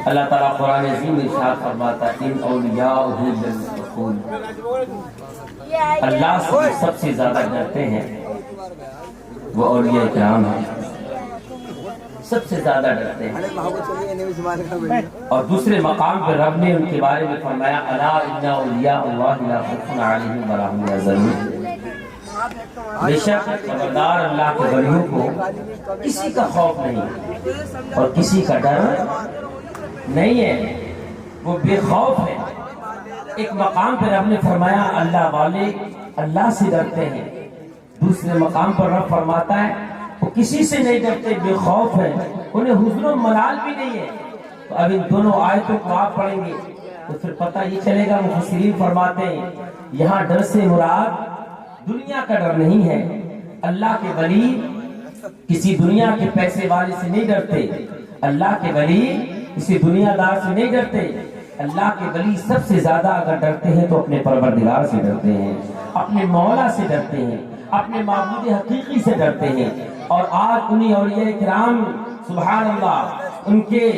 اللہ تعالیٰ قرآن عظیم میں ارشاد فرماتا ہے ان اولیاءہ للمتقون، اللہ سے سب سے زیادہ ڈرتے ہیں وہ اولیاء کرام ہیں، سب سے زیادہ ڈرتے ہیں۔ اور دوسرے مقام پر رب نے ان کے بارے میں فرمایا الا ان اولیاء اللہ لا خوف علیہم ولا هم یحزنون، بے شک خبردار اللہ کے ولیوں کو کسی کا خوف نہیں اور کسی کا ڈر نہیں ہے، وہ بے خوف ہے۔ ایک مقام پر رب نے فرمایا اللہ والے اللہ سے ڈرتے ہیں، دوسرے مقام پر رب فرماتا ہے وہ کسی سے نہیں ڈرتے، بے خوف ہے، انہیں حزن و ملال بھی نہیں ہے۔ تو اب ان دونوں آیتوں کو آپ پڑھیں گے تو پھر پتہ یہ چلے گا، مفسرین فرماتے ہیں یہاں ڈر سے مراد دنیا کا ڈر نہیں ہے، اللہ کے ولی کسی دنیا کے پیسے والے سے نہیں ڈرتے، اللہ کے ولی کسی دنیا دار سے نہیں ڈرتے، اللہ کے ولی سب سے زیادہ اگر ڈرتے ہیں تو اپنے پروردگار سے ڈرتے ہیں، اپنے مولا سے ڈرتے ہیں، اپنے معبود حقیقی سے ڈرتے ہیں۔ اور آج انہی اولیاء کرام سبحان اللہ، ان کے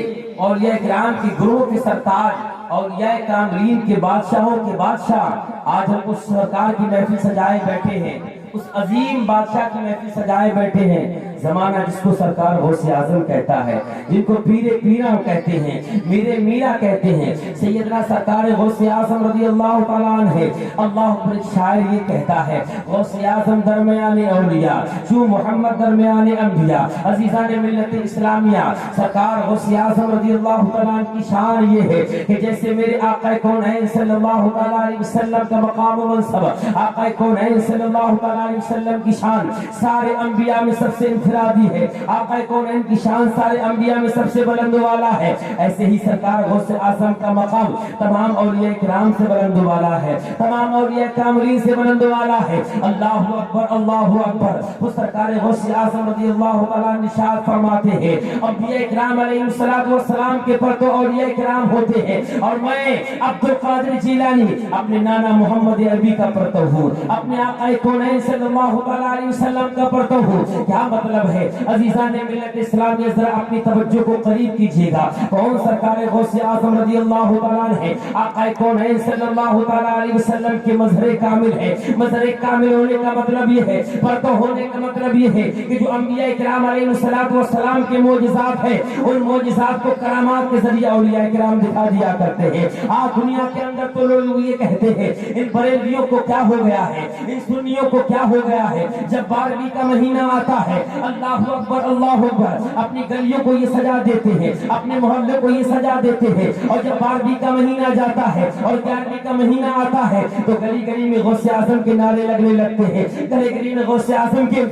اولیاء کرام کی گروہ کے سرتاج، اولیاء کاملین کے بادشاہوں کے بادشاہ آج ہم اس سرکار کی محفل سجائے بیٹھے ہیں، اس عظیم بادشاہ کی محفل سجائے بیٹھے ہیں۔ زمانہ جس کو سرکار غوث اعظم کہتا ہے، جن کو پیرے پیرا کہتے ہیں، میرے میرا کہتے ہیں، سیدنا سرکار غوث اعظم رضی اللہ تعالیٰ عنہ ہے۔ اللہ پر ایک شاعر یہ کہتا ہے غوث اعظم درمیان اولیاء جو محمد درمیان انبیاء، عزیزان ملت اسلامیہ سرکار غوث اعظم رضی اللہ تعالیٰ عنہ کی شان یہ ہے کہ جیسے میرے آقا کونین صلی اللہ تعالیٰ علیہ وسلم کا مقام و منصب، آقا کونین صلی اللہ تعالیٰ علیہ وسلم کی شان سارے انبیاء میں سب سے انفرادی ہے، آقا کونین کی شان سارے انبیاء میں سب سے بلند والا ہے، ایسے ہی سرکار غوث اعظم کا مقام تمام اولیاء کرام سے بلند والا ہے، تمام اولیاء کاملین سے بلند والا ہے۔ اللہ اکبر اللہ اکبر۔ وہ سرکار غوث اعظم رضی اللہ تعالیٰ عنہ ارشاد فرماتے ہیں انبیاء کرام علیہ السلام کے پر تو اولیاء کرام ہوتے ہیں، اور میں عبد القادر جیلانی اپنے نانا محمد عربی کا پرتو ہوں، اپنے آقا کونین صلی اللہ علیہ وسلم کا پرتو ہوں۔ کیا مطلب ہے عزیزان ملت اسلامیہ؟ ذرا اپنی توجہ کو قریب کیجیے گا، کون سرکار غوث اعظم رضی اللہ تعالیٰ عنہ ہے؟ آقا کونین صلی اللہ علیہ وسلم کے مظہر کامل ہے۔ مظہر کامل ہونے کا مطلب یہ ہے، پرتو ہونے کا مطلب یہ ہے کہ جو انبیاء کرام علیہ السلام کے معجزات ہیں ان معجزات کو کرامات کے ذریعے اولیاء کرام دکھا دیا کرتے ہیں۔ آج دنیا کے اندر تو لوگ یہ کہتے ہیں ان بریلویوں کو کیا ہو گیا ہے، ان سنیوں کو کیا ہو گیا ہے، جب 12ویں کا مہینہ آتا ہے اللہ اکبر اللہ اکبر اپنی گلیوں کو یہ سجا دیتے ہیں، اپنے محلے کو یہ سجا دیتے ہیں، اور جب 12ویں کا مہینہ جاتا ہے اور 11ویں کا مہینہ آتا ہے تو گلی گلی میں غوث اعظم کے نعرے لگنے لگتے ہیں، گلی گلی میں غوث اعظم کے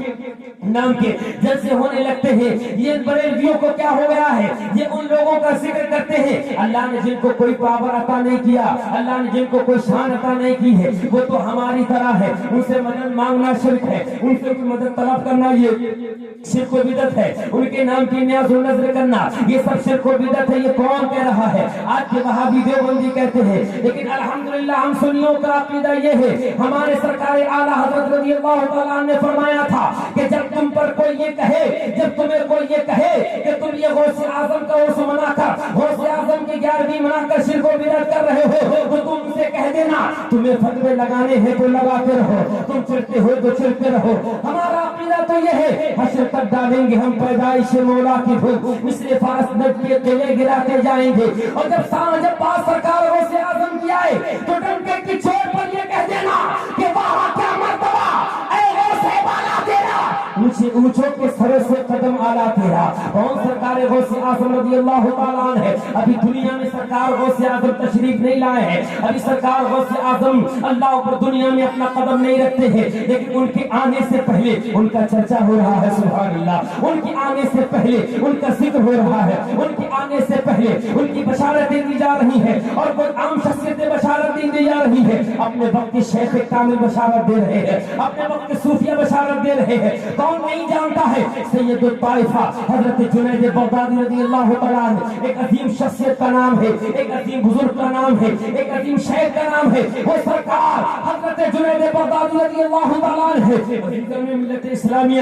نام کے جلسے ہونے لگتے ہیں۔ یہ بریلویوں کو کیا ہو گیا ہے؟ یہ ان لوگوں کا ذکر کرتے ہیں اللہ نے جن کو کوئی پاور عطا نہیں کیا، اللہ نے جن کو کوئی شان عطا نہیں کی ہے وہ تو ہماری طرح ہے، ان سے مدد مانگنا شرک ہے، ان سے مدد طلب کرنا یہ شرک و بدعت ہے، ان کے نام کی نیاز و نظر کرنا یہ سب شرک و بدعت ہے۔ یہ کون کہہ رہا ہے؟ آج کے وہابی دیوبندی کہتے ہیں، لیکن الحمدللہ ہم سنیوں کا عقیدہ یہ ہے، ہمارے سرکار اعلیٰ حضرت رضی اللہ تعالیٰ عنہ نے فرمایا تھا کہ جب تم پر کوئی یہ کہے، جب تمہیں کوئی یہ کہے کہ تم یہ غوث اعظم کا عرس منا کر، غوث اعظم کی 11ویں منا کر شرک و بدعت کر رہے ہو تو تم سے کہہ دینا تمہیں فتوے لگانے ہیں تو لگاتے رہو، تم چڑھتے ہو تو چڑھتے رہو۔ ہمارا عقیدہ تو یہ ہے حشر تک ڈالیں گے ہم پیدائش مولا کی دھوپ، مثل فارس نٹ کے قلعے گراتے جائیں گے، اور جب بات سرکار غوث اعظم کی آئے تو ڈنکے کی چوٹ پر یہ کہہ دینا کہ وہاں کیا مرتبہ اے غوث بالا تیرا، مجھے اونچوں کے سرے سے قدم آلا تیرا۔ کون سرکار غوث اعظم رضی اللہ تعالیٰ عنہ ہے؟ ابھی دنیا میں سرکار غوث اعظم تشریف نہیں لائے ہیں، ابھی سرکار غوث اعظم اللہ اوپر دنیا میں اپنا قدم نہیں رکھتے ہیں، لیکن ان کے آنے سے پہلے ان کا چرچا ہو رہا ہے سبحان اللہ، ان کے آنے سے پہلے ان کا ذکر ہو رہا ہے، ان کے آنے سے پہلے ان کی بشارتیں دی جا رہی ہیں، اور کوئی عام شخصیتیں بشارت دی جا رہی ہیں، اپنے وقت کے شیخ کامل بشارت دے رہے ہیں، اپنے وقت کے صوفیہ بشارت دے رہے ہیں۔ کون نہیں جانتا ہے سید الطائفہ حضرت جنید بغدادی رضی اللہ تعالیٰ عنہ، ایک عظیم شخصیت کا نام ہے، ایک عظیم بزرگ کا نام ہے، ایک عظیم شیخ کا نام ہے، وہ سرکار حضرت حضرت جنید بغدادی رضی اللہ تعالیٰ عنہ میں ملت اسلامیہ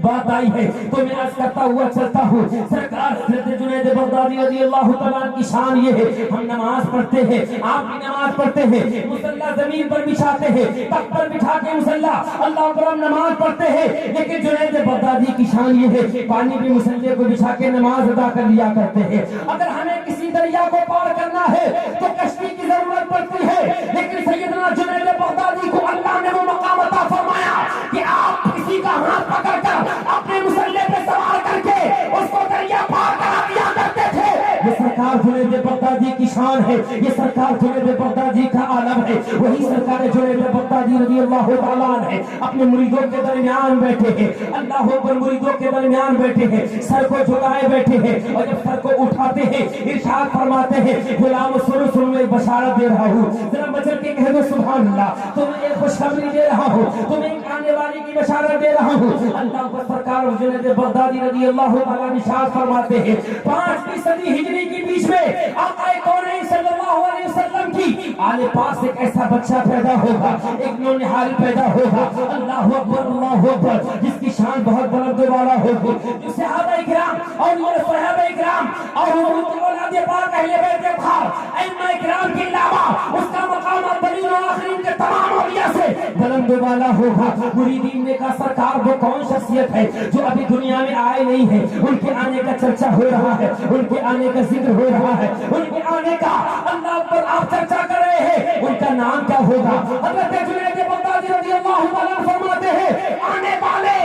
بات آئی ہے تو میں عرض کرتا ہوا چلتا ہوں سرکار حضرت جنید بغدادی رضی اللہ تعالیٰ کی شان یہ ہے ہم نماز پڑھتے ہیں آپ بھی نماز پڑھتے ہیں مصلی زمین پر بچھاتے ہیں تخت پر بچھا کے مصلی اللہ پر ہم نماز پڑھتے ہیں لیکن جنید بغدادی کی شان یہ ہے پانی بھی مصلی کو بچھا کے نماز ادا کر لیا کرتے ہیں اگر ہمیں کسی دریا کو پار کرنا ہے تو کشتی کی ضرورت پڑتی ہے لیکن سیدنا جنید بغدادی کو اللہ نے وہ مقام عطا فرمایا کہ آپ کسی کا ہاتھ پکڑ کر اپنے مسلح پہ سوار کر کے اس کو دریا پار کرا دیا کرتے تھے یہ سرکار جنید بغدادی کی شان ہے یہ سرکار جنید بغدادی کا عالم ہے وہی سرکار جنید بغدادی رضی اللہ تعالیٰ عنہ اپنے مریدوں کے درمیان بیٹھے ہیں اللہ پر مریدوں کے درمیان بیٹھے ہیں سر کو جھکائے بیٹھے ہیں اور جب سر کو اٹھاتے ہیں ارشاد فرماتے ہیں غلام سنو میں بشارت دے رہا ہوں ذرا بچر کے کہہ دو سبحان اللہ تمہیں ایک خوشخبری دے رہا ہوں تمہیں ایک آنے والی کی بشارت دے رہا ہوں اللہ پر سرکار جنید بغدادی رضی اللہ تعالیٰ ارشاد فرماتے ہیں 5ویں صدی ہجری کے بیچ میں آقا کونین صلی اللہ علیہ وسلم کی آل پاک سے ایک ایسا بچہ پیدا ہوگا ایک نونہال پیدا ہوگا اللہ اکبر جس کی شان بہت بلند والا ہوگی جو صحابہ کرام اور یہ صحابہ کرام اور اولاد پاک اہل بیت اطہار ائمہ کرام کے علاوہ اس کا مقام اولین و آخرین کے تمام اولیاء سے بلند والا ہوگا مریدین نے کہا سرکار وہ کون شخصیت ہے جو ابھی دنیا میں آئے نہیں ہے ان کے آنے کا چرچا ہو رہا ہے ان کے آنے کا ذکر ہو رہا ہے ان کے آنے کا اللہ پر آپ چرچا کر رہے ہیں ان کا نام کیا ہوگا حضرت جنید بغدادی رضی اللہ تعالیٰ فرماتے ہیں آنے والے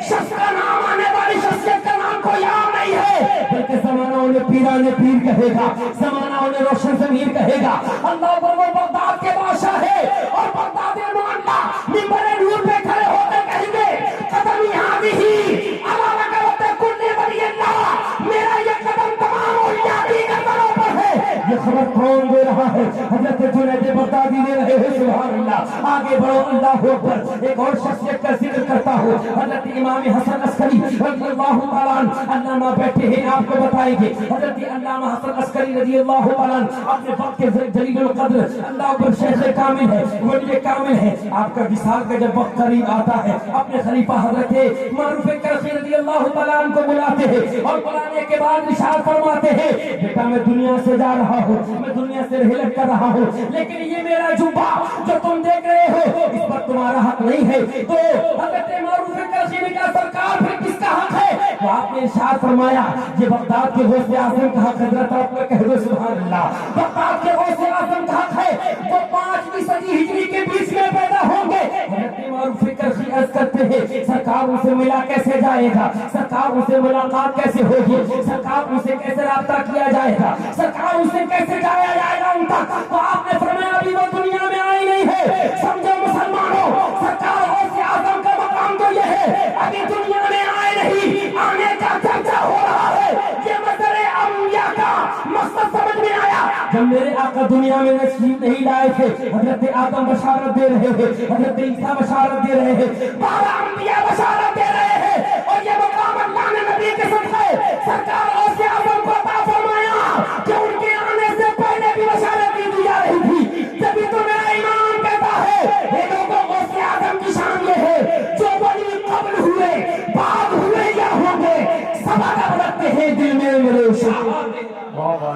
شخص کا نام آنے والی شخصیت کا نام کو یاد نہیں ہے بلکہ زمانہ انہیں پیران پیر کہے گا زمانہ انہیں روشن ضمیر کہے گا اللہ پر وہ بغداد کے بادشاہ ہے اور بغداد معاملہ منبر نور پہ کھڑے ہو کر کہیں گے قدمی ہی اللہ لگوت کل ولی اللہ میرا یہ قدم تمام اولیاء کی قدموں پر ہے یہ خبر کون دے رہا ہے حضرت جنید بغدادی دے رہے ہیں سبحان اللہ آگے بڑھو اللہ اکبر ایک اور شخصیت کا ذکر کرتا ہوں حضرت امام حسن عسکری رضی اللہ تعالیٰ عنہ علامہ بیٹھے ہیں آپ کو بتائیں گے حضرت علامہ حسن عسکری رضی اللہ تعالیٰ عنہ اپنے وقت کے جلیل القدر اللہ پر شیخ کامل ہے ولی کامل ہے آپ کا وصال کا جب وقت قریب آتا ہے اپنے خلیفہ حضرت معروف کرخی رضی اللہ تعالیٰ عنہ کو بلاتے ہیں اور بلانے کے بعد ارشاد فرماتے ہیں بیٹا میں دنیا سے جا رہا ہوں میں دنیا سے رحلت کر رہا ہوں لیکن یہ میرا جوبہ جو تم دیکھ رہے ہو اس پر تمہارا حق نہیں ہے تو حضرت معروف کرخی نے کہا سرکار پھر کس کا حق ہے تو آپ نے ارشاد فرمایا یہ بغداد کے غوث اعظم کا حق حضرت آپ نے کہہ دو سبحان اللہ بغداد کے غوث اعظم کا حق ہے وہ 5ویں صدی ہجری کے بیچ میں پیدا ہوں گے حضرت معروف کرخی عرض کرتے ہیں سرکار ان سے ملا کیسے جائے گا سرکار ان سے ملاقات کیسے ہوگی سرکار ان سے کیسے رابطہ کیا جائے گا سرکار ان سے کیسے جایا جائے گا ان تک تو آپ نے فرمایا ابھی وہ دنیا میں آئی نہیں ہے سمجھو مسلمانوں سرکار غوث اعظم کا مقام تو یہ ہے ابھی دنیا میں آئے نہیں آنے کا چرچا ہو رہا ہے یہ مظہر انبیاء کا مقصد سمجھ میں آیا جب میرے آقا دنیا میں تشریف نہیں لائے تھے حضرت آدم بشارت دے رہے ہیں حضرت عیسیٰ بشارت دے رہے ہیں 12 انبیاء بشارت دے رہے ہیں اور یہ مقام اللہ نے نبی کے صدقے سرکار غوث اعظم کو عطا فرمایا کہ ان کے آنے سے پہلے بھی بشارت دی جا رہی تھی جبھی تو میرا ایمان کہتا ہے یہ لوگوں غوث اعظم کی شان یہ ہے جو ولی قبل ہوئے بعد ہوئے یا ہوں گے سبق رکھتے ہیں دل میں میرے شاہ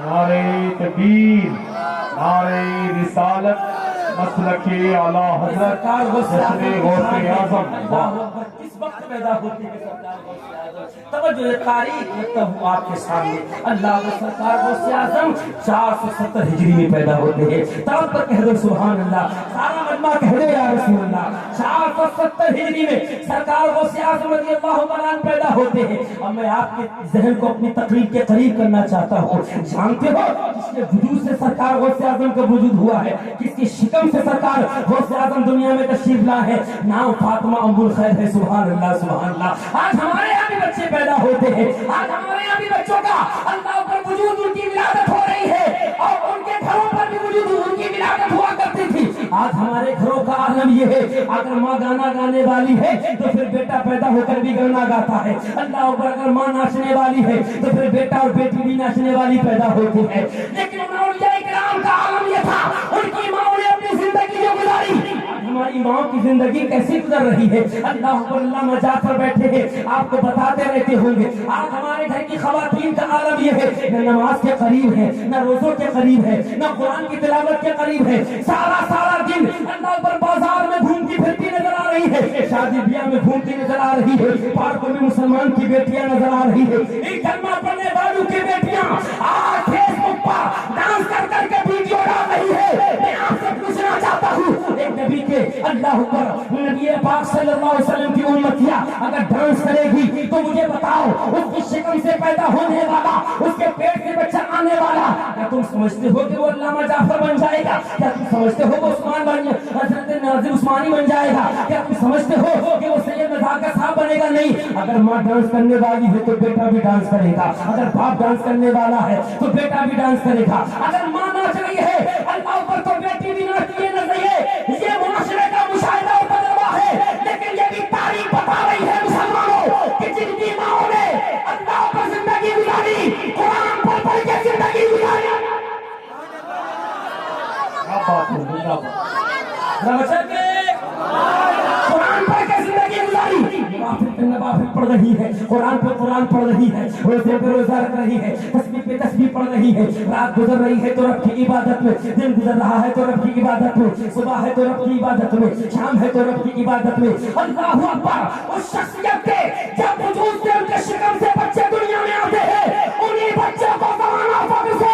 نعرہ تکبیر نعرہ رسالت مسلک اعلیٰ حضرت حسن غوث اعظم کس وقت پیدا ہوتی ہے سرکار غوث اعظم توجہ تاریخ رکھتا ہوں آپ کے سامنے اللہ و سرکار غوث اعظم 470 ہجری میں پیدا ہوتے ہیں تب پر کہہ دو سبحان اللہ سارا مجمع کہہ دو یا رسول اللہ 470 ہجری میں سرکار غوث اعظم رضی اللہ تعالیٰ عنہ پیدا ہوتے ہیں اب میں آپ کے ذہن کو اپنی تقریب کے قریب کرنا چاہتا ہوں جانتے ہو جس کے وجود سے سرکار غوث اعظم کا وجود ہوا ہے کس کی شکم سے سرکار غوث اعظم دنیا میں تشریف لائے ہیں نام فاطمہ ام الخیر ہے سبحان اللہ سبحان اللہ آج ہمارے یہاں بھی بچے پیدا ہوتے ہیں آج ہمارے یہاں بھی بچوں کا اللہ پر وجود ان کی ولادت ہو رہی ہے اور ان کے گھروں پر بھی وجود ان کی ولادت ہوا کرتی تھی آج ہمارے گھروں کا عالم یہ ہے اگر ماں گانا گانے والی ہے تو پھر بیٹا پیدا ہو کر بھی گانا گاتا ہے اللہ پر اگر ماں ناچنے والی ہے تو پھر بیٹا اور بیٹی بھی ناچنے والی پیدا ہوتی ہے لیکن اولیاء کرام کا عالم یہ تھا ان کی ماں نے اپنی زندگی جو گزاری ہماری ماں کی زندگی کیسی گزر رہی ہے. اللہ اکبر. اللہ مجاز پر بیٹھے ہیں, آپ کو بتاتے رہتے ہوں گے. آج ہمارے گھر کی خواتین کا عالم یہ ہے, نہ نماز کے قریب ہے, نہ روزوں کے قریب ہے, نہ قرآن کی تلاوت کے قریب ہے. سارا دن اللہ پر بازار میں گھومتی پھرتی نظر آ رہی ہے, شادی بیاہ میں گھومتی نظر آ رہی ہے, پارکوں میں مسلمان کی بیٹیاں نظر آ رہی ہے, ایک کلمہ پڑھنے والوں کی بیٹیاں آج فیس بک پر ڈانس کر کے ویڈیو ڈال رہی ہے. میں آپ سے پوچھنا چاہتا ہوں, ایک نبی کے اللہ پر نبی پاک صلی اللہ علیہ وسلم کی امتیاں اگر ڈانس کرے گی تو مجھے بتاؤ, اس کی شکم سے پیدا ہونے والا, اس کے پیٹ سے بچہ آنے والا, کیا تم سمجھتے ہو کہ وہ علامہ جعفر بن جائے گا؟ کیا تم سمجھتے ہو وہ حضرت ناظم عثمانی بن جائے گا؟ کیا تم سمجھتے ہو کہ وہ سید مذاکر صاحب بنے گا؟ نہیں. اگر ماں ڈانس کرنے والی ہے تو بیٹا بھی ڈانس کرے گا, اگر باپ ڈانس کرنے والا ہے تو بیٹا بھی ڈانس کرے گا, اگر ماں ناچ رہی ہے اللہ پر تو بیٹی بھی ناچتی ہے. یہ معاشرے کا مشاہدہ اور تجربہ ہے, لیکن یہ بھی تاریخ بتا رہی ہے مسلمانوں کہ جن کی ماں نے اللہ پر زندگی گزاری, قرآن پڑھ کے زندگی گزاری, قرآن پڑھ کے زندگی گزاری, نوافل پڑھ رہی ہے, قرآن پہ قرآن پڑھ رہی ہے, روزے پہ روزہ رکھ رہی ہے, تسبیح پہ تسبیح پڑھ رہی ہے, رات گزر رہی ہے تو رب کی عبادت میں, دن گزر رہا ہے تو رب کی عبادت میں, صبح ہے تو رب کی عبادت میں, شام ہے تو رب کی عبادت میں. اللہ اکبر. اس شخصیت کے جب وجود سے ان کے شکم سے بچے دنیا میں آتے ہیں, انہی بچوں کو زمانہ فقر سے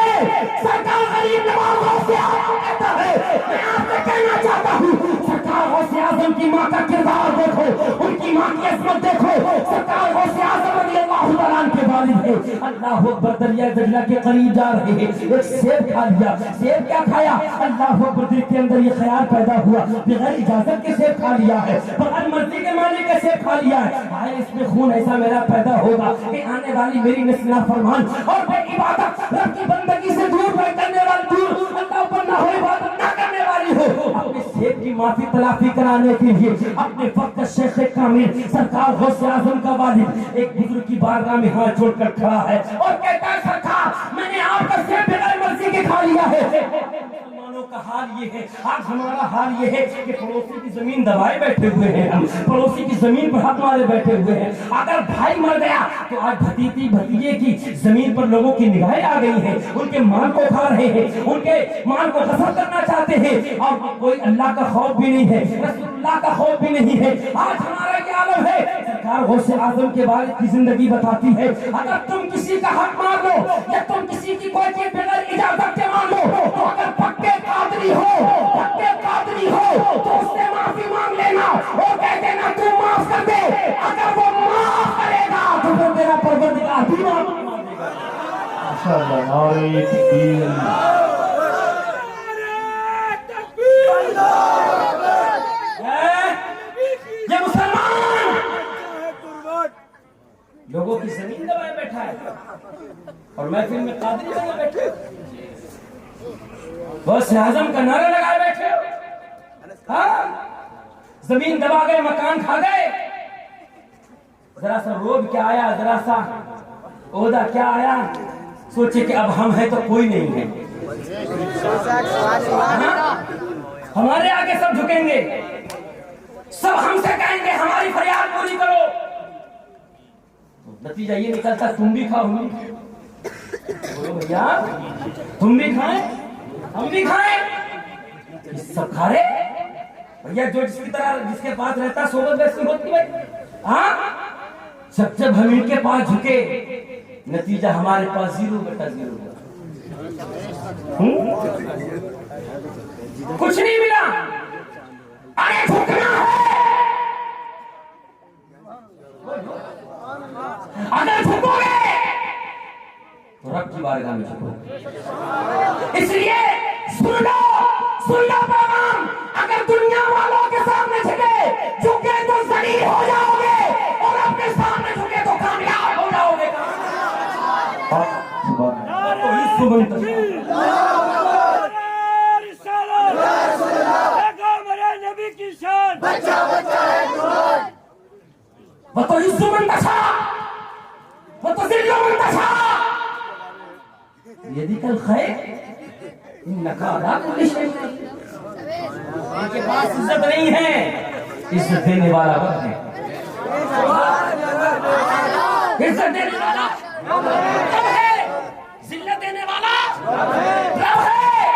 سرکار غریب نواز غوث اعظم کہتا ہے. میں آپ سے کہنا چاہتا ہوں, سرکار غوث اعظم کی ماں کا کردار دیکھو, ان کی ماں کی عظمت دیکھو. سرکار غوث اعظم رضی اللہ تعالیٰ عنہ کے والد ہے. اللہ اکبر. دریا دجلہ کے قریب جا رہے ہیں, ایک سیب کھا لیا. سیب کیا کھایا؟ اللہ اکبر. دل کے اندر یہ خیال پیدا ہوا, بغیر اجازت کے سیب کھا لیا ہے, بغیر مرضی کے مالک کے سیب کھا لیا ہے. آئے اس میں خون ایسا میرا پیدا ہوگا کہ آنے والی میری نسل نافرمان اور بے عبادت رب کی بندگی سے دور کرنے والی, دور اللہ پر نہ ہو عبادت نہ کرنے والی ہو. اپنے سیب کی معافی تلافی کرانے کے لیے اپنے وقت شیخ کامل سرکار غوث اعظم کا والد ایک بزرگ کی بارگاہ میں ہاتھ جوڑ کر کھڑا ہے اور کہتا ہے, سرکار میں نے آپ کا سیب بغیر مرضی کے کھا لیا ہے. مسلمانوں کا حال یہ ہے, آج ہمارا حال یہ ہے کہ پڑوسی کی زمین دبائے بیٹھے ہوئے ہیں, ہم پڑوسی کی زمین پر ہاتھ مارے بیٹھے ہوئے ہیں. اگر بھائی مر گیا تو آج بھتیجی بھتیجے کی زمین پر لوگوں کی نگاہیں آ گئی ہیں, ان کے مال کو کھا رہے ہیں, ان کے مال کو غصب کرنا چاہتے ہیں, اور کوئی اللہ کا خوف بھی نہیں ہے, رسول اللہ کا خوف بھی نہیں ہے. آج ہمارا کیا عالم ہے. سرکار غوث اعظم کے والد کی زندگی بتاتی ہے, اگر تم کسی کا حق مار لو یا تم کسی کی کوئی چیز بغیر اجازت کے مان لو, تو اگر پکے قادری ہو تو اس سے معافی مانگ لینا اور کہہ دینا تو معاف کر دے. اگر وہ معاف کرے گا تو پھر تیرا پروردگار بھی معافی مانگے گا. ماشاءاللہ. نعرہ تکبیر. یہ مسلمان لوگوں کی زمین دبائے بیٹھا ہے اور محفل میں قادری بنے بیٹھے, غوث اعظم کا نعرہ لگائے بیٹھے. ہاں, زمین دبا گئے, مکان کھا گئے, ذرا سا روب کیا آیا, ذرا سا عہدہ کیا آیا, سوچے کہ اب ہم ہیں تو کوئی نہیں ہے. ہمارے آگے سب جھکیں گے, سب ہم سے کہیں گے ہماری فریاد پوری کرو. نتیجہ یہ نکلتا تم بھی کھاؤ, بولو بھیا تم بھی کھائیں ہم بھی کھائیں, سب کھا رہے بھیا. جو جس کی طرح جس کے پاس رہتا صحبت ویسی ہوتی بھائی. ہاں, جب ہم ان کے پاس جھکے نتیجہ ہمارے پاس زیرو بیٹا زیرو, کچھ نہیں ملا. ارے جھکنا ہے, اگر جھکو گے تو رب کی بارگاہ میں جھکو. اس لیے سن لو پیغام, اگر دنیا والوں کے سامنے جھکے تو ذلیل ہو جاؤ گے, اور اپنے سامنے جھکے تو کامیاب ہو جاؤ گے. وہ تو عزو منتشا, وہ تو ذلو منتشا. یدی الخير إنك على كل شيء قدير. ان کے پاس عزت نہیں ہے, عزت دینے والا رب ہے. عزت دینے والا رب ہے, ذلت دینے والا رب ہے.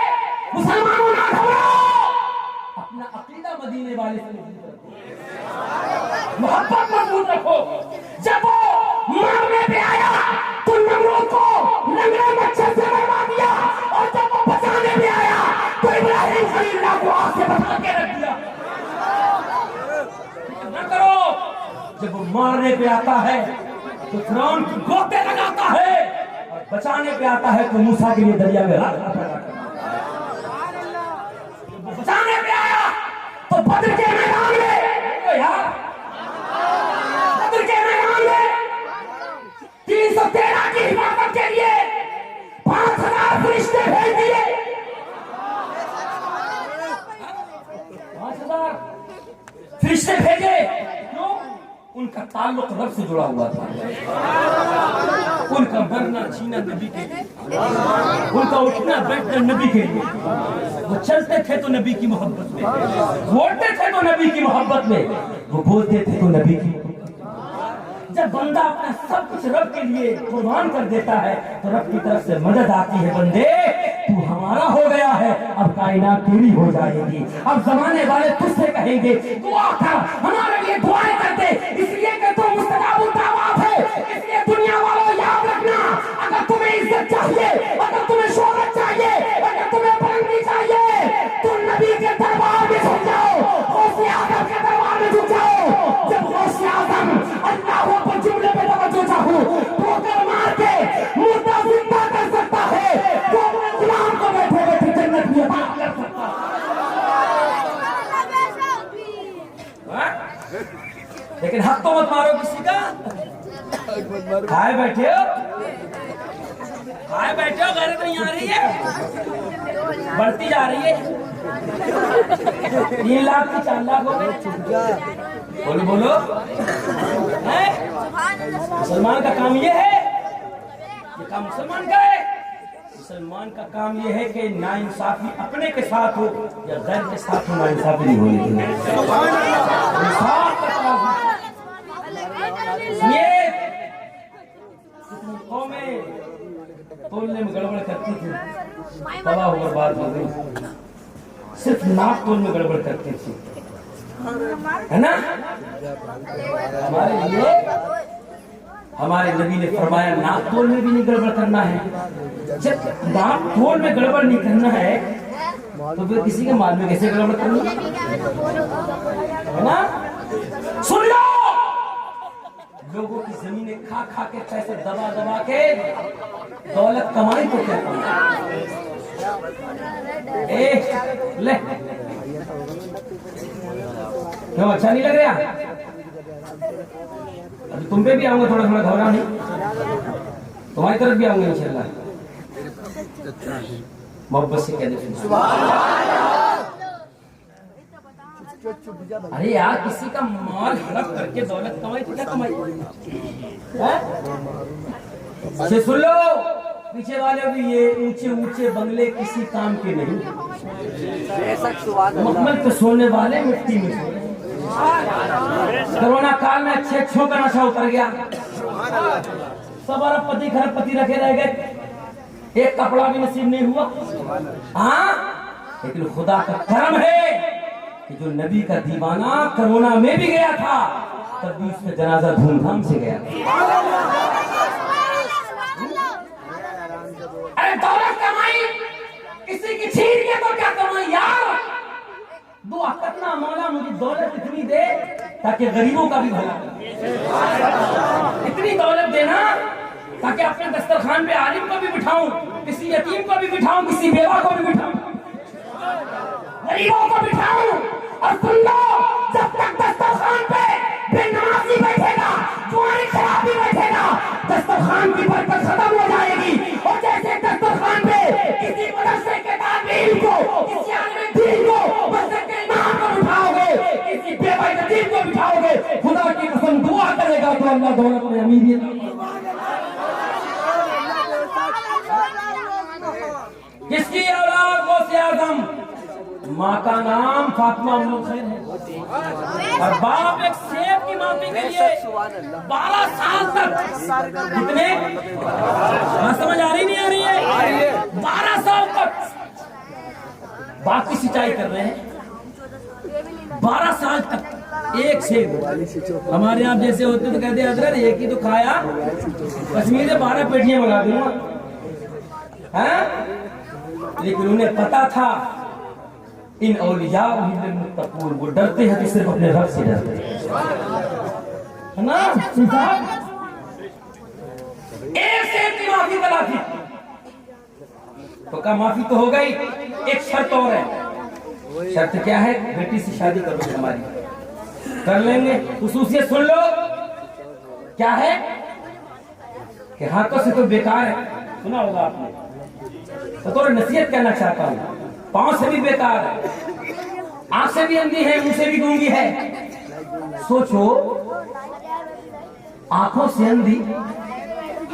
مسلمانوں نہ گھبراؤ, اپنا عقیدہ مدینے والے سے محبت مضبوط رکھو. جب وہ مارنے پہ آیا تو نمرود کو لنگڑے مچھر سے مروا دیا, اور جب وہ بچانے پہ آیا تو ابراہیم خلیل اللہ کو آگ سے بچا کے رکھ دیا. نہ کرو, جب وہ مارنے پہ آتا ہے تو فرعون کی گوتے لگاتا ہے, اور بچانے پہ آتا ہے تو موسیٰ کے لیے دریا میں راستہ پیدا کرتا ہے. جب وہ بچانے پہ آیا تو بدر کے میدان میں بدر کے میدان میں 313 کی حفاظت کے لیے 5000 فرشتے بھیج دیے. 5000 فرشتے بھیجے. کیوں؟ ان کا تعلق رب سے جڑا ہوا تھا. ان کا مرنا جینا نبی کے لیے, ان کا اٹھنا بیٹھنا نبی کے لیے. وہ چلتے تھے تو نبی کی محبت میں, بولتے تھے تو نبی کی محبت میں, وہ بولتے تھے تو نبی کی. جب بندہ اپنا سب کچھ رب کے لیے قربان کر دیتا ہے تو رب کی طرف سے مدد آتی ہے. بندے تو ہمارا ہو گیا ہے, اب کائنات تیری ہو جائے گی. اب زمانے والے تجھ سے کہیں گے دعا کر, ہمارے لیے دعائیں کر دے, اس لیے کہ تو مستجاب الدعوات ہے. اس لیے دنیا والوں یاد رکھنا, اگر تمہیں عزت چاہیے, اگر تمہیں شہرت چاہیے, اگر تمہیں بلندی چاہیے, تو نبی کے دربار میں جھک جاؤ, غوث اعظم کے دربار میں جھک جاؤ. جب غوث اعظم اللہ پر جملے پہ توجہ چاہوں ٹھوکر مار کے مردہ زندہ کر سکتا ہے, وہ اپنے غلام کو بیٹھے بیٹھے جنت میں عطا کر سکتا ہے. لیکن حق تو مت مارو کسی کا. کھائے بیٹھے ہو, غیرت نہیں آ رہی ہے, بڑھتی جا رہی ہے. 3 لاکھ کی 4 لاکھ ہو گئے. بولو مسلمان کا کام یہ ہے, یہ کام مسلمان کا ہے. مسلمان کا کام یہ ہے کہ ناانصافی اپنے کے ساتھ ہو یا غیر کے ساتھ ہو, ناانصافی نہیں ہونی چاہیے. قومیں تولنے میں گڑبڑ کرتی تھی, تباہ ہو برباد ہو گئی. صرف ناپ تول میں گڑبڑ کرتی تھی, ہے نا. ہمارے نبی نے فرمایا ناپ تول میں بھی نہیں گڑبڑ کرنا ہے. جب ناپ تول میں گڑبڑ نہیں کرنا ہے تو پھر کسی کے مال میں کیسے گڑبڑ کرنی ہے نا. سن لو, لوگوں کی زمینیں کھا کھا کے, پیسے دبا دبا کے دولت کمائی تو کیا کرنا. کیوں اچھا نہیں لگ رہا؟ ابھی تم پہ بھی آؤں گا, تھوڑا تھوڑا گھبرا نہیں, تمہاری طرف بھی آؤں گا انشاءاللہ. محبت سے کہہ دے ارے یار, کسی کا مال ہڑپ کر کے دولت کمائی تو کیا کمائی. سن لو, پیچھے والے بھی یہ اونچے اونچے بنگلے کسی کام کے نہیں, مخمل پہ سونے والے مٹی میں سونے. کرونا کال میں اچھے اچھوں کا نشہ اتر گیا, سب ارب پتی کھرب پتی رکھے رہ گئے, ایک کپڑا بھی نصیب نہیں ہوا. ہاں, لیکن خدا کا کرم ہے کہ جو نبی کا دیوانہ کرونا میں بھی گیا تھا تب بھی اس کا جنازہ دھوم دھام سے گیا. ارے دولت کمائی کسی کی چھین کے تو کیا کمائی یار. دعا کرنا مولا مجھے دولت اتنی دے تاکہ غریبوں کا بھی بھلا, اتنی دولت دینا تاکہ اپنے دسترخوان پہ عالم کو بھی بٹھاؤں, کسی یتیم کو بھی بٹھاؤں, کسی بیوہ کو بھی بٹھاؤں, غریبوں کو بٹھاؤں. اور سن لو, جب تک دسترخوان پہ بے نمازی بیٹھے گا, جوانی خرابی بیٹھے گا, دسترخوان کی برکت ختم ہو جائے گی. اور جیسے دسترخوان پہ کسی مدرسے کے طالب علم کو, کسی عالم دین کو, مسجد کے امام کو بٹھاؤ گے, کسی بیوہ یتیم کو بٹھاؤ گے, خدا کی قسم دعا کرے گا تو اللہ دولت میں امیریت. کس کی اولاد غوث اعظم؟ ماں کا نام فاطمہ ام الخیر ہے، اور باپ ایک سیب کی معافی کے لیے 12 سال تک کتنے سمجھ آ رہی نہیں آ رہی ہے؟ 12 سال تک باپ کی سچائی کر رہے ہیں، 12 سال تک ایک سیب۔ ہمارے یہاں جیسے ہوتے تو کہتے حضرت ایک ہی تو کھایا، کشمیر سے 12 پیٹیاں منگا دوں گا، لیکن انہیں پتا تھا ان اولیاء المتقون، وہ ڈرتے ہیں تو صرف اپنے رب سے ڈرتے ہیں، ہے نا؟ ایک سیب کی معافی بلا تھی تو کہا معافی تو ہو گئی، ایک شرط اور ہے۔ شرط کیا ہے؟ بیٹی سے شادی کرو ہماری، کر لیں گے۔ خصوصیت سن لو کیا ہے کہ ہاتھوں سے تو بیکار ہے، سنا ہوگا آپ نے، تو تھوڑا نصیحت کرنا چاہتا ہوں، پاؤں سے بھی بیکار ہے، آنکھ سے بھی اندھی ہے، منہ سے بھی گونگی ہے۔ سوچو، آنکھوں سے اندھی،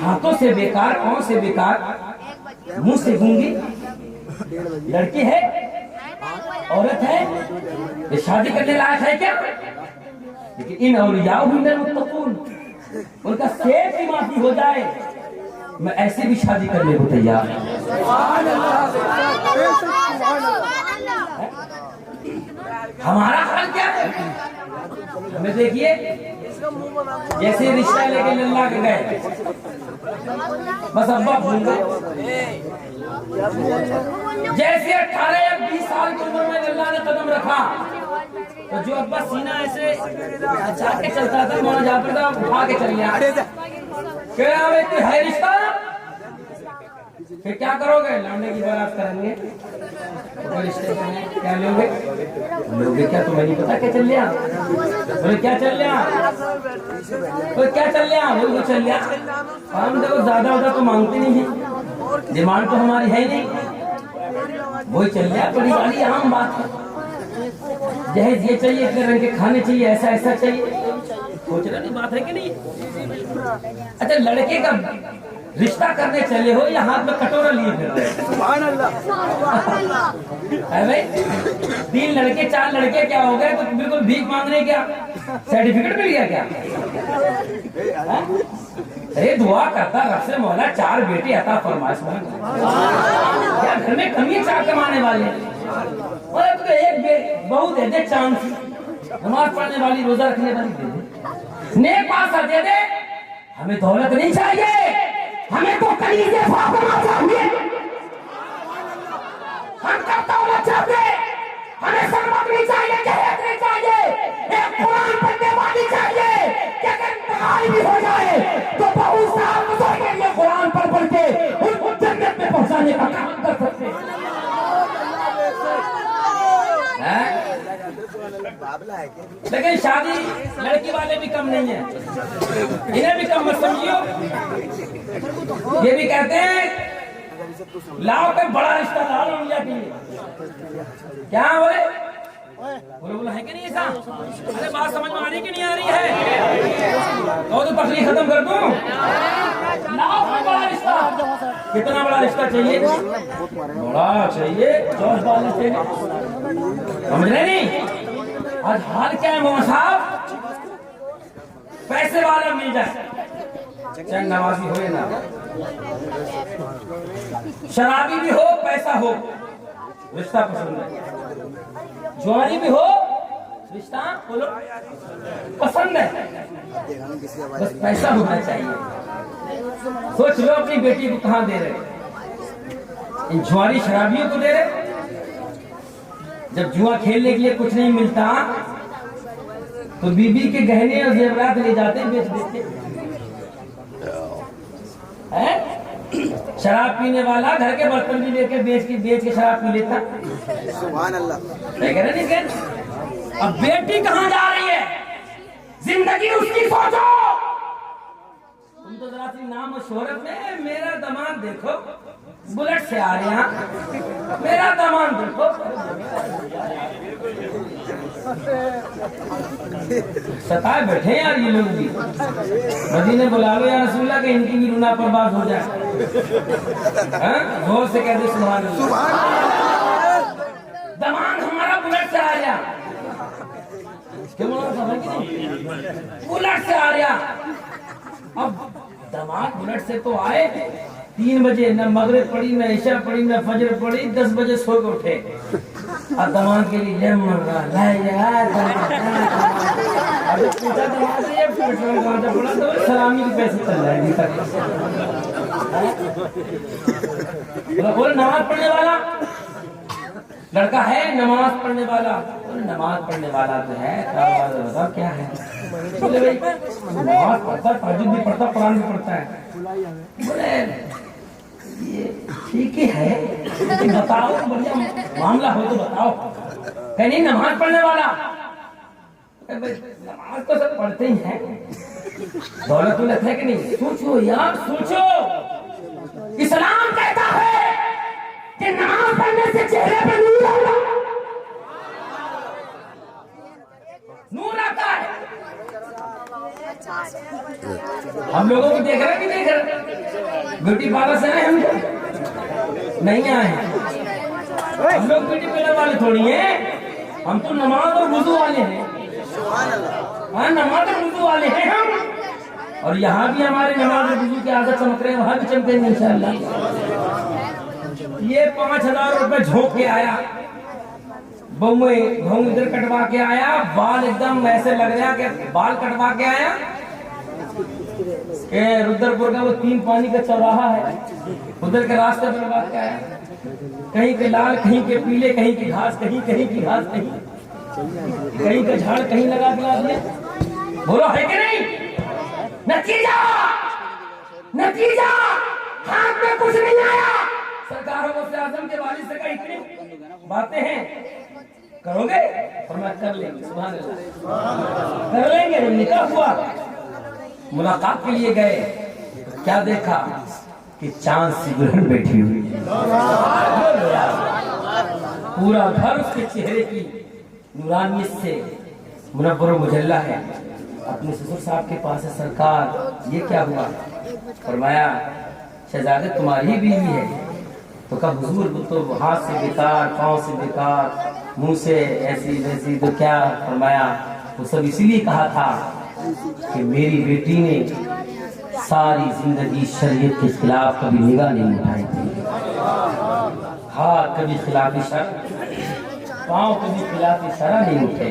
ہاتھوں سے بیکار، پاؤں سے بیکار، منہ سے گونگی، لڑکی ہے، عورت ہے، یہ شادی کرنے لائق ہے کیا؟ لیکن ان اولیاء المتقون، ان کا سیب کی معافی ہو جائے، میں ایسے بھی شادی کرنے کو تیار ہوں۔ ہمارا حال کیا ہے؟ ہمیں دیکھیے، جیسے رشتہ لے کے للہ کے گئے، بس ابا بھول گئے، جیسے 18 یا 20 سال کی عمر میں اللہ نے قدم رکھا تو جو ابا سینہ ایسے اچھا کے چلتا تھا، مولانا جعفر صاحب اٹھا کے چل گیا، کیا ہے رشتہ؟ پھر کیا کرو گے؟ لانڈے کی بارات کریں گے، رشتے کریں، کیا لو گے؟ لوگ کیا تمہیں نہیں پتا کیا چل لیا؟ بولے کیا چل لیا؟ بولے کیا چل لیا؟ بولے وہ چل لیا، ہم دیکھو زیادہ ہوتا تو مانگتے نہیں ہیں، ڈیمانڈ تو ہماری ہے ہی نہیں، وہی چل لیا، بڑی بڑی عام بات ہے۔ جہیز یہ چاہیے، اتنے رنگ کے کھانے چاہیے، ایسا ایسا چاہیے، سوچ رہے نہیں بات ہے کہ نہیں؟ اچھا لڑکے کا رشتہ کرنے چلے ہو یا ہاتھ میں کٹورا لیے پھر رہے؟ سبحان اللہ، ہے بھائی، 3 لڑکے 4 لڑکے کیا ہو گئے؟ تو بالکل بھیک مانگنے کیا سرٹیفکیٹ مل گیا کیا؟ ارے دعا کرتا رب سے مولا 4 بیٹے عطا فرمائے، کیا گھر میں کمی ہے 4 کمانے والے؟ اور تو ایک بہو دے دے، چاند سی نماز پڑھنے والی، روزہ رکھنے والی دے دے، نیک پاسا دے دے۔ ہمیں دولت نہیں چاہیے، ہمیں تو کلیجے فاطمہ چاہیے، ہم کا دولت چاہیے، ہمیں سرمت نہیں چاہیے، جہیز نہیں چاہیے، ایک قرآن پڑھنے والی چاہیے کہ اگر انتقال بھی ہو جائے تو بہت سال گزر کے یہ قرآن پڑھ کے ان کو جنت میں پہنچانے کا کام کر سکتے ہیں۔ لیکن شادی لڑکی والے بھی کم نہیں ہیں، انہیں بھی کم مت سمجھیو، یہ بھی کہتے ہیں لاؤ کوئی بڑا رشتہ لاؤ اولیاء کے لیے، کیا بولے؟ بولا ہے کہ نہیں ایسا؟ ارے بات سمجھ میں آ رہی کہ نہیں آ رہی ہے؟ تو تقریر ختم کر دوں، لاؤ کوئی بڑا رشتہ۔ کتنا بڑا رشتہ چاہیے؟ بڑا چاہیے، جوش والا چاہیے، سمجھ رہے نہیں؟ آج حال کیا ہے مولانا صاحب؟ پیسے والا مل جائے، چند نوازی ہوئے نا، شرابی بھی ہو، پیسہ ہو، رشتہ پسند ہے، جوانی بھی ہو، رشتہ بولو پسند ہے، بس پیسہ ہونا چاہیے۔ سوچ لو اپنی بیٹی کو کہاں دے رہے؟ ان جوانی شرابیوں کو دے رہے؟ جب جوا کھیلنے کے لیے کچھ نہیں ملتا تو بیوی کے گہنے اور زیورات لے جاتے ہیں، بیچ دیتے ہیں۔ شراب پینے والا گھر کے برتن بھی لے کے بیچ کے شراب پی لیتا، سبحان اللہ، کہہ رہے نہیں کہ اب بیٹی کہاں جا رہی ہے؟ زندگی اس کی سوچو، تم تو ذرا سی نام و شہرت میں میرا داماد دیکھو بلٹ سے آ رہے ہیں، میرا داماد دیکھو، ستائے بیٹھے یار یہ لوگ بھی، مدینے بلا لو یا رسول اللہ کہ ان کی بھی رونا پر بات ہو جائے۔ زور سے کہہ دے سبحان اللہ. دماغ ہمارا بلٹ سے آ رہا, بلٹ سے آ رہا. اب دماغ بلٹ سے تو آئے 3 بجے, نہ مغرب پڑھی نہ عشاء پڑھی نہ فجر پڑھی, 10 بجے سو کے اٹھے. اور دماغ کے لیے مر سلامی کے پیسے چل رہے ہیں. بولے نماز پڑھنے والا لڑکا ہے, نماز پڑھنے والا. نماز پڑھنے والا تو ہے, کیا ہے؟ بولے بھائی نماز پڑھتا ہے, تہجد بھی پڑھتا, قرآن بھی پڑھتا ہے. بولے یہ ٹھیک ہی ہے, لیکن بتاؤ بڑھیا معاملہ ہو تو بتاؤ. کہ نہیں نماز پڑھنے والا. نماز تو سب پڑھتے ہی ہیں, دولت دولت ہے کہ نہیں. سوچو یار سوچو, اسلام کہتا ہے کہ نماز پڑھنے سے چہرے پہ نور آتا ہے, نور آتا ہے. ہم لوگوں کو دیکھ رہے کہ دیکھ رہے بیوٹی پارلر سے آئے, ہم نہیں آئے. ہم لوگ بیوٹی پارلر والے تھوڑی ہیں, ہم تو نماز اور وضو والے ہیں. ہاں نماز اور وضو والے ہیں ہم, اور یہاں بھی ہمارے نماز اور وضو کی عادت چمک رہے ہیں, وہاں بھی چمکیں گے انشاءاللہ. یہ 5,000 روپے جھونک کے آیا, بہو ادھر کٹوا کے آیا, بال ایک دم ایسے لگ رہا کہ بال کٹوا کے آیا کہ رودر پور کا وہ 3 پانی کا چوراہا ہے, ادھر کے راستے پر لگا کے آیا. کہیں کے لال, کہیں کے پیلے, کہیں کی گھاس, کہیں کی گھاس, کہیں کا جھاڑ کہیں لگا دیا. بولو ہے کہ نہیں؟ نتیجہ ہاتھ میں کچھ نہیں آیا. سرکار غوث اعظم کے والد سے کہا اتنی باتیں ہیں, کرو گے؟ فرمایا کر لیں گے. سبحان اللہ, کر لیں گے. نکاح ہوا, ملاقات کے لیے گئے, کیا دیکھا کہ چاند سی دلہن بیٹھی ہوئی, پورا گھر اس کے چہرے کی نورانیت سے منور و مجلہ ہے. اپنے سسر صاحب کے پاس ہے, سرکار یہ کیا ہوا؟ فرمایا شہزادے تمہاری بیوی ہے. تو کہا حضور وہ تو ہاتھ سے بیکار, پاؤں سے بیکار, منہ سے ایسی ویسی, تو کیا؟ فرمایا وہ سب اسی لیے کہا تھا کہ میری بیٹی نے ساری زندگی شریعت کے خلاف کبھی نگاہ نہیں اٹھائی تھی. ہاتھ کبھی خلاف شرع, پاؤں کبھی خلاف شرع نہیں اٹھے,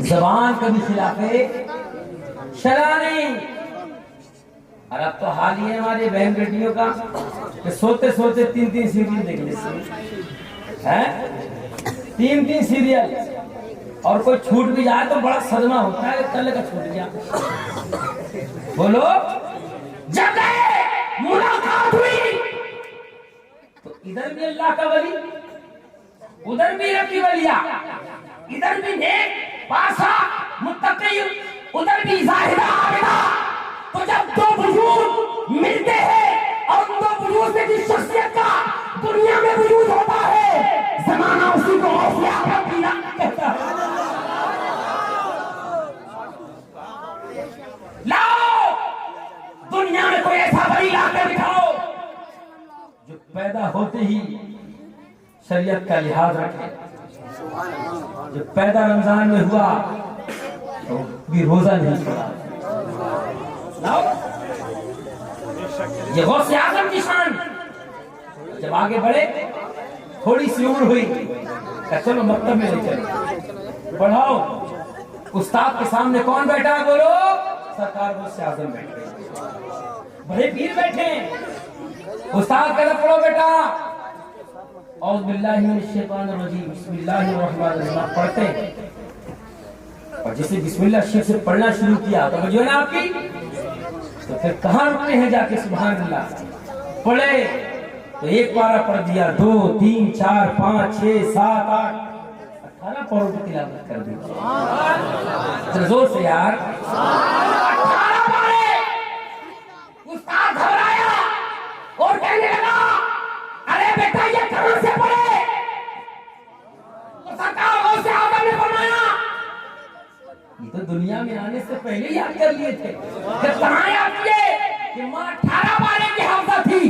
زبان کبھی خلاف شرع نہیں. اور اب تو حال ہی ہے ہماری بہن بیٹیوں کا کہ سوتے سوتے 3 سیریل دیکھ لیتے ہیں, 3 سیریل, اور کوئی چھوٹ بھی جائے تو بڑا صدمہ ہوتا ہے, کل کا چھوٹ گیا. بولو جب ملاقات ہوئی تو ادھر بھی اللہ کا ولی, ادھر بھی رب کی ولیہ, ادھر بھی نیک پاسا متقی, ادھر بھی زاہدہ عابدہ. تو جب 2 وجود ملتے ہیں اور 2 وجود سے جس شخصیت کا دنیا میں وجود ہوتا ہے, زمانہ اسی کو غوث اعظم کی نام کہتا ہے. لاؤ دنیا میں کوئی ایسا ولی لا کر دکھاؤ جو پیدا ہوتے ہی شریعت کا لحاظ رکھے, جو پیدا رمضان میں ہوا تو بھی روزہ نہیں چھوڑا. یہ غوث اعظم کی شان. جب آگے بڑھے تھوڑی سی عمر ہوئی کہ چلو مکتب میں لے چلے, پڑھاؤ. استاد کے سامنے کون بیٹھا ہے؟ بولو سرکار غوث اعظم بیٹھے, بڑے پیر بیٹھے. استاد کہتا پڑھو بیٹا, اعوذ باللہ من الشیطان الرجیم بسم اللہ الرحمن الرحیم پڑھتے ہیں. اور جسے بسم اللہ شریف سے پڑھنا شروع کیا تو جو ہے نا آپ کی, تو پھر کہاں رکتے ہیں جا کے؟ سبحان اللہ. پڑھے تو 1 پارہ پڑھ دیا, 2 3 4 5 6 7 8 18 پاروں کی تلاوت کر دی. زور سے یار, 18 پارے. استاد گھبرایا اور کہنے لگا ارے بیٹا یہ کہاں سے پڑھے؟ تو سرکار غوث اعظم نے فرمایا یہ تو دنیا میں آنے سے پہلے یاد کر لیے تھے. جب کہاں یاد کیے کہ ماں 18 پارے کی حافظہ تھی,